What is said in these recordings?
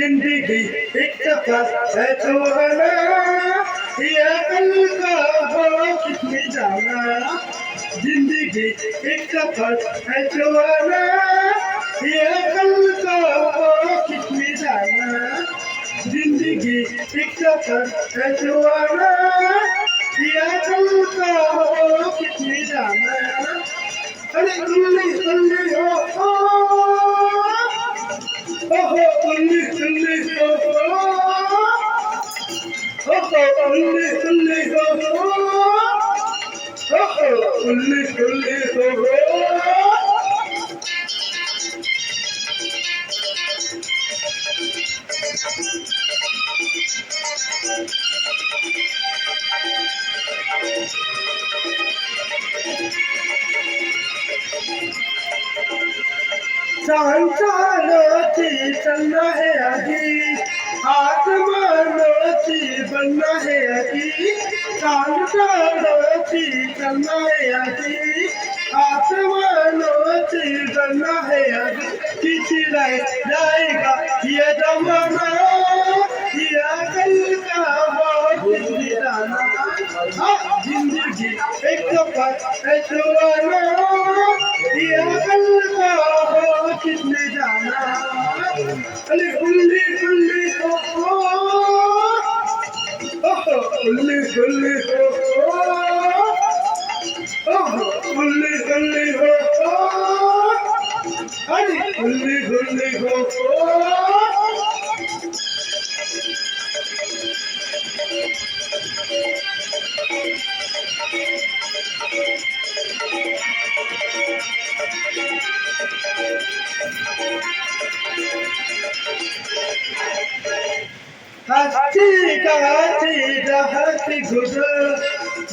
जिंदगी एक सफर है तो आना, ये कल का हो कितने जाना। जिंदगी एक सफर है तो आना, ये कल का हो कितने जाना। जिंदगी एक सफर है तो आना, ये कल का हो कितने जाना। अरे उल्ली उल्ली हो उल्ली उल्ली हो उल्ली उल्ली हो उल्ली उल्ली हो। सांसारोची चलना है आगे, आत्मानोची बनना है आगे। सांसारोची चलना है आगे, आत्मानोची बनना है आगे। किसी रह जाएगा ये जमाना, ये कल का वो किसी जाना। जिंदगी एक सफर है सुहाना, ये कल का हो किसने जाना। अरे उल्ली उल्ली हो उल्ली उल्ली हो उल्ली उल्ली हो अरे उल्ली उल्ली हो। हस्ती गाती रहती गुजर,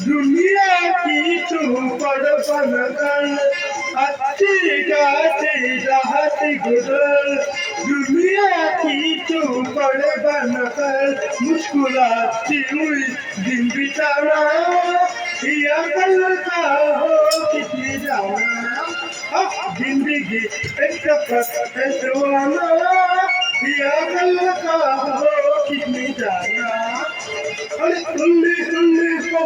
दुनिया की चौपड़ बनकर। हस्ती गाती रहती गुजर, दुनिया की चौपड़ बनकर। मुस्कुराती हुई दिन बिताना, या कल का हो कितने जाना। जिंदगी एक सफर है सुहाना, या कल का हो कितने जाना। अरे उल्ली उल्ली हो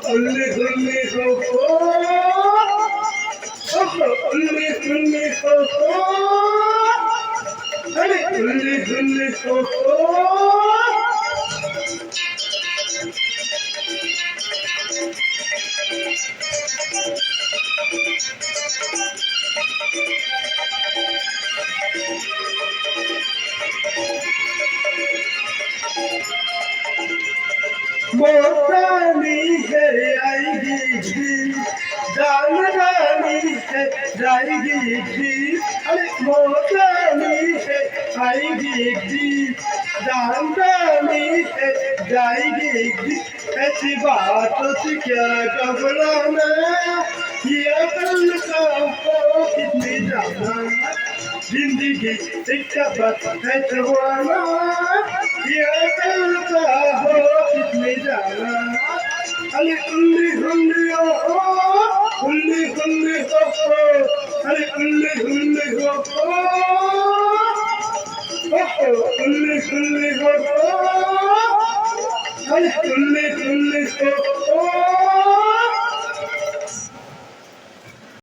उल्ली उल्ली हो उल्ली उल्ली हो अरे उल्ली उल्ली हो। मोटानी है आएगी भी, जान रानी है जाएगी भी। अरे मोटानी है आएगी भी, जान रानी है जाएगी भी। ऐसी बातों से क्या घबराना, ये कल का हो कितने जाना। जिंदगी एक सफर है सुहाना, ये कल का हो कितने जाना। अरे उल्ली उल्ली हो उल्ली उल्ली हो अरे उल्ली उल्ली हो उल्ली उल्ली हो अरे उल्ली उल्ली हो।